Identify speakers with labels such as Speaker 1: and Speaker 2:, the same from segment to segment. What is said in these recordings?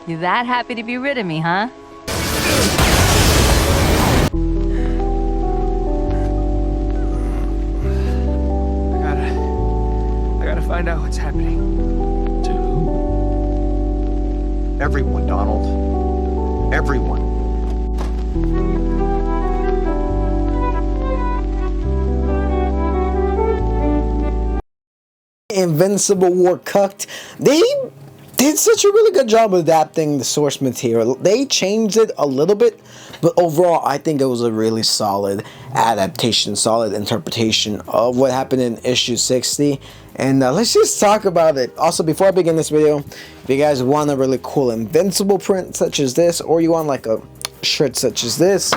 Speaker 1: You that happy to be rid of me, huh?
Speaker 2: I gotta find out what's happening.
Speaker 3: To who?
Speaker 4: Everyone, Donald. Everyone.
Speaker 5: Invincible War cooked. They did such a really good job of adapting the source material. They changed it a little bit, but overall I think it was a really solid adaptation, solid interpretation of what happened in issue 60. And let's just talk about it. Also, before I begin this video, if you guys want a really cool Invincible print such as this, or you want like a shirt such as this,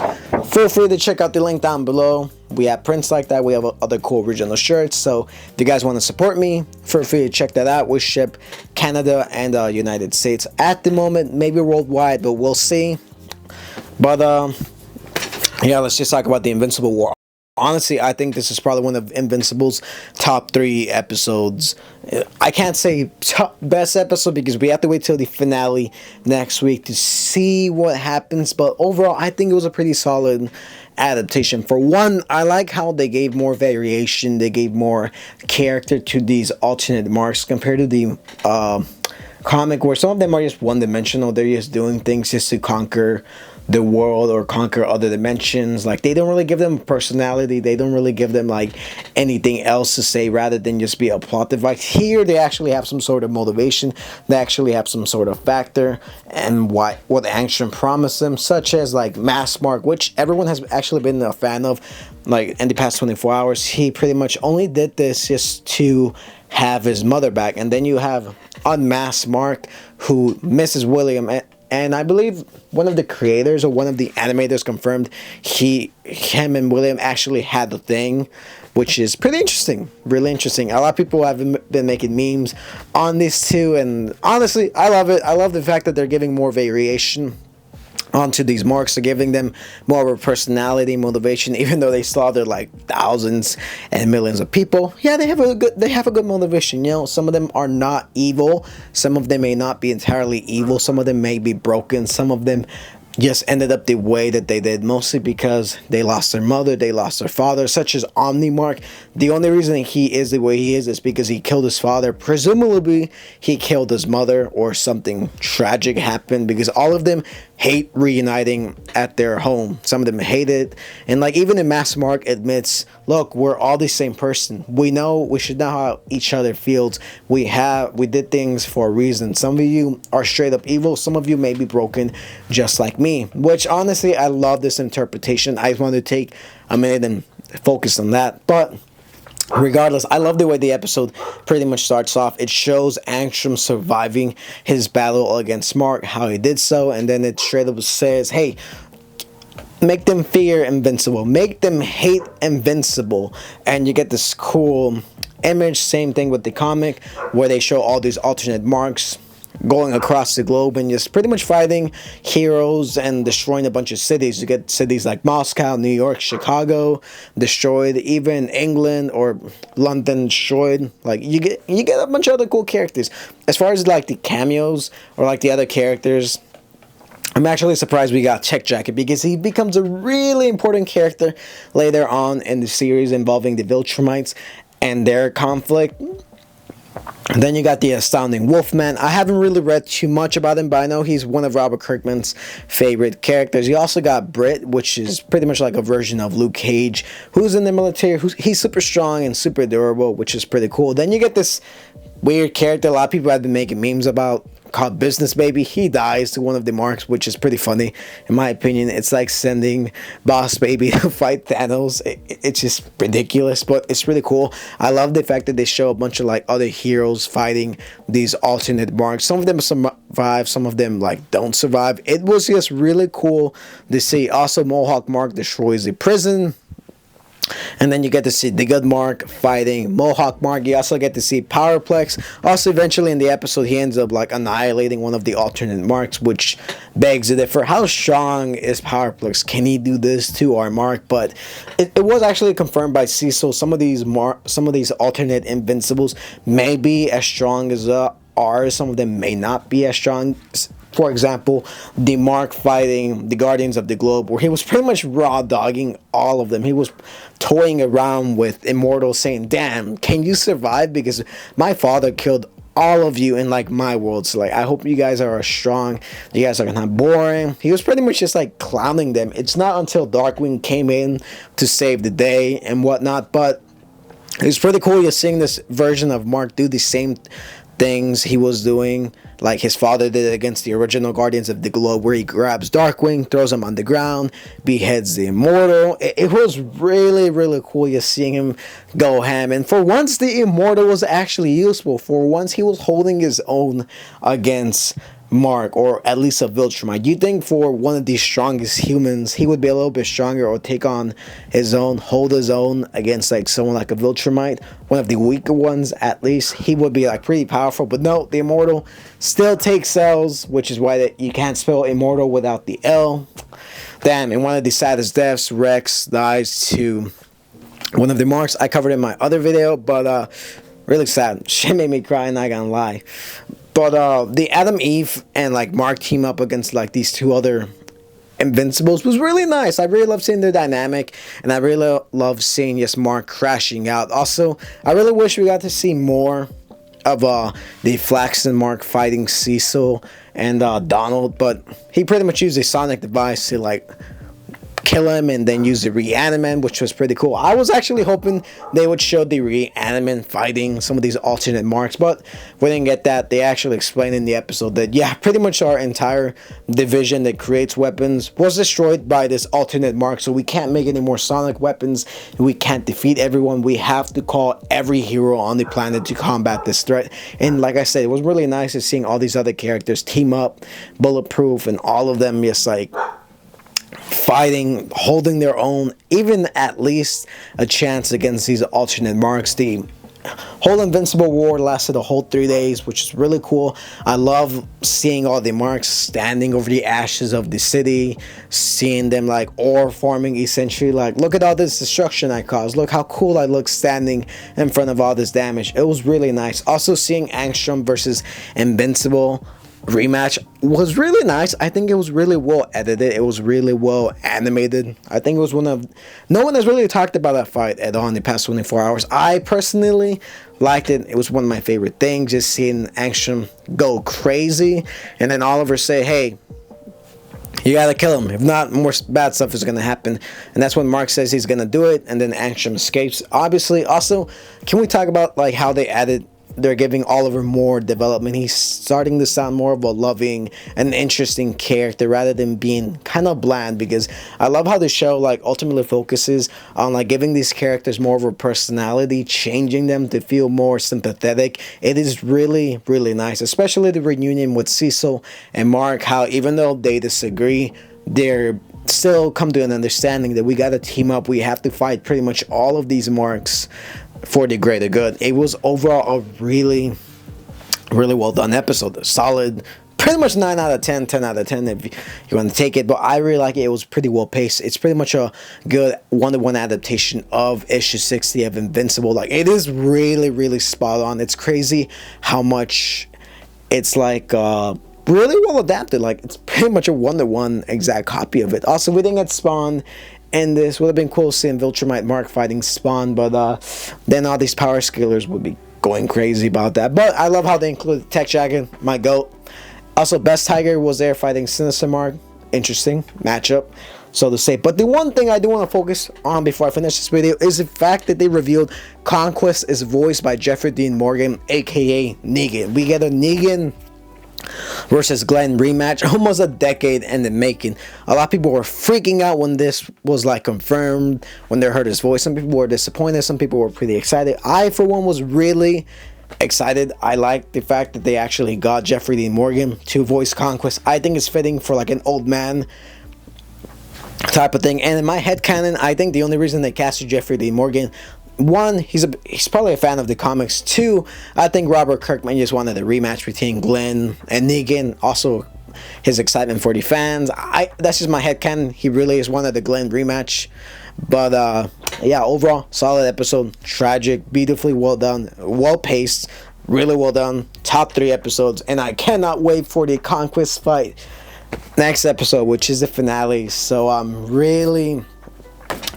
Speaker 5: feel free to check out the link down below. We have prints like that. We have other cool original shirts. So if you guys want to support me, feel free to check that out. We ship Canada and United States at the moment, maybe worldwide, but we'll see. But yeah, let's just talk about the Invincible War. Honestly, I think this is probably one of Invincible's top 3 episodes. I can't say top best episode because we have to wait till the finale next week to see what happens. But overall, I think it was a pretty solid adaptation. For one, I like how they gave more variation. They gave more character to these alternate marks compared to the comic, where some of them are just one-dimensional. They're just doing things just to conquer the world or conquer other dimensions. Like, they don't really give them personality. They don't really give them like anything else to say rather than just be a plot device. Here they actually have some sort of motivation. They actually have some sort of factor and what Angstrom promised them, such as like Mass Mark, which everyone has actually been a fan of like in the past 24 hours. He pretty much only did this just to have his mother back. And then you have Unmasked Mark, who misses William, and I believe one of the creators or one of the animators confirmed him and William actually had the thing, which is pretty interesting, really interesting. A lot of people have been making memes on these two, and honestly, I love it. I love the fact that they're giving more variation onto these marks. They're giving them more of a personality, motivation, even though they slaughtered like thousands and millions of people. Yeah, they have a good motivation. You know, some of them are not evil. Some of them may not be entirely evil. Some of them may be broken. Some of them just ended up the way that they did, mostly because they lost their mother, they lost their father, such as Omnimark. The only reason he is the way he is because he killed his father. Presumably, he killed his mother, or something tragic happened, because all of them hate reuniting at their home. Some of them hate it, and like even the Mass Mark admits, look, we're all the same person. We know, we should know how each other feels. We did things for a reason. Some of you are straight up evil. Some of you may be broken, just like me. Which honestly, I love this interpretation. I just want to take a minute and focus on that. But regardless, I love the way the episode pretty much starts off. It shows Angstrom surviving his battle against Mark, how he did so, and then it straight up says, hey, make them fear Invincible, make them hate Invincible. And you get this cool image. Same thing with the comic, where they show all these alternate marks going across the globe and just pretty much fighting heroes and destroying a bunch of cities. You get cities like Moscow, New York, Chicago destroyed, even England or London destroyed. Like, you get a bunch of other cool characters. As far as like the cameos or like the other characters, I'm actually surprised we got Check Jacket, because he becomes a really important character later on in the series, involving the Viltrumites and their conflict. And then you got the Astounding Wolfman. I haven't really read too much about him, but I know he's one of Robert Kirkman's favorite characters. You also got Brit, which is pretty much like a version of Luke Cage, who's in the military. He's super strong and super durable, which is pretty cool. Then you get this weird character a lot of people have been making memes about, called Business Baby. He dies to one of the marks, which is pretty funny in my opinion. It's like sending Boss Baby to fight Thanos. It's just ridiculous, but it's really cool. I love the fact that they show a bunch of like other heroes fighting these alternate marks. Some of them survive, some of them like don't survive. It was just really cool to see. Also, Mohawk Mark destroys the prison. And then you get to see the Good Mark fighting Mohawk Mark. You also get to see Powerplex. Also, eventually in the episode, he ends up like annihilating one of the alternate marks, which begs the differ. How strong is Powerplex? Can he do this to our mark? But it was actually confirmed by Cecil. Some of these alternate Invincibles may be as strong as are, some of them may not be as strong. For example, the Mark fighting the Guardians of the Globe, where he was pretty much raw dogging all of them. He was toying around with Immortal, saying, "Damn, can you survive? Because my father killed all of you in like my world. So like, I hope you guys are strong. You guys are not boring." He was pretty much just like clowning them. It's not until Darkwing came in to save the day and whatnot, but it's pretty cool just seeing this version of Mark do the same things he was doing like his father did against the original Guardians of the Globe, where he grabs Darkwing, throws him on the ground, beheads the Immortal. It was really, really cool just seeing him go ham. And for once, the Immortal was actually useful. For once, he was holding his own against Mark, or at least a Viltrumite. You think for one of the strongest humans, he would be a little bit stronger, or take on his own, hold his own against like someone like a Viltrumite, one of the weaker ones at least. He would be like pretty powerful, but no, the Immortal still takes L's, which is why you can't spell Immortal without the L. Damn, in one of the saddest deaths, Rex dies to one of the Marks. I covered in my other video, but really sad. Shit made me cry, not gonna lie. But the Adam Eve and like Mark team up against like these two other Invincibles was really nice. I really love seeing their dynamic, and I really love seeing just Mark crashing out. Also, I really wish we got to see more of the Flax and Mark fighting Cecil and Donald, but he pretty much used a sonic device to like kill him and then use the reanimant, which was pretty cool. I was actually hoping they would show the reanimant fighting some of these alternate Marks, but we didn't get that. They actually explained in the episode that yeah, pretty much our entire division that creates weapons was destroyed by this alternate Mark, so we can't make any more sonic weapons. We can't defeat everyone. We have to call every hero on the planet to combat this threat. And like I said, it was really nice to seeing all these other characters team up, Bulletproof, and all of them just like fighting, holding their own, even at least a chance against these alternate Marks. The whole Invincible War lasted a whole 3 days, which is really cool. I love seeing all the Marks standing over the ashes of the city, seeing them like ore farming, essentially like, look at all this destruction I caused, look how cool I look standing in front of all this damage. It was really nice. Also seeing Angstrom versus Invincible rematch was really nice. I think it was really well edited. It was really well animated. I think it was one of, no one has really talked about that fight at all in the past 24 hours. I personally liked it. It was one of my favorite things, just seeing Angstrom go crazy and then Oliver say, hey, you gotta kill him. If not, more bad stuff is gonna happen. And that's when Mark says he's gonna do it, and then Angstrom escapes. Obviously, also, can we talk about like how they added, they're giving Oliver more development. He's starting to sound more of a loving and interesting character rather than being kind of bland, because I love how the show like ultimately focuses on like giving these characters more of a personality, changing them to feel more sympathetic. It is really, really nice, especially the reunion with Cecil and Mark, how even though they disagree, they're still come to an understanding that we gotta team up. We have to fight pretty much all of these Marks for the greater good. It was overall a really, really well done episode. A solid, pretty much 9 out of 10, 10 out of 10 if you want to take it. But I really like it. It was pretty well paced. It's pretty much a good one-to-one adaptation of issue 60 of Invincible. Like, it is really, really spot on. It's crazy how much it's like really well adapted. Like, it's pretty much a one-to-one exact copy of it. Also, we didn't get Spawn. And this would have been cool seeing Viltrumite Mark fighting Spawn, but then all these power scalers would be going crazy about that. But I love how they included Tech Dragon, my GOAT. Also, Best Tiger was there fighting Sinister Mark. Interesting matchup, so to say. But the one thing I do want to focus on before I finish this video is the fact that they revealed Conquest is voiced by Jeffrey Dean Morgan, aka Negan. We get a Negan versus Glenn rematch, almost a decade in the making. A lot of people were freaking out when this was like confirmed, when they heard his voice. Some people were disappointed, some people were pretty excited. I for one was really excited. I like the fact that they actually got Jeffrey Dean Morgan to voice Conquest. I think it's fitting for like an old man type of thing. And in my headcanon, I think the only reason they casted Jeffrey Dean Morgan, one, he's probably a fan of the comics. Two, I think Robert Kirkman just wanted a rematch between Glenn and Negan. Also, his excitement for the fans. That's just my headcanon. He really is wanted the Glenn rematch. But yeah, overall, solid episode. Tragic, beautifully well done, well paced, Really well done. Top 3 episodes, and I cannot wait for the Conquest fight next episode, which is the finale. So I'm really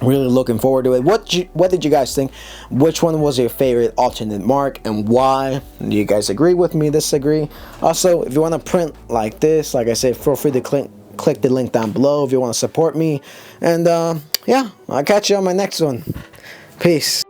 Speaker 5: looking forward to it. What did you guys think? Which one was your favorite alternate mark, and why? Do you guys agree with me, disagree? Also, if you want to print like this, like I said, feel free to click the link down below if you want to support me. And yeah, I'll catch you on my next one. Peace.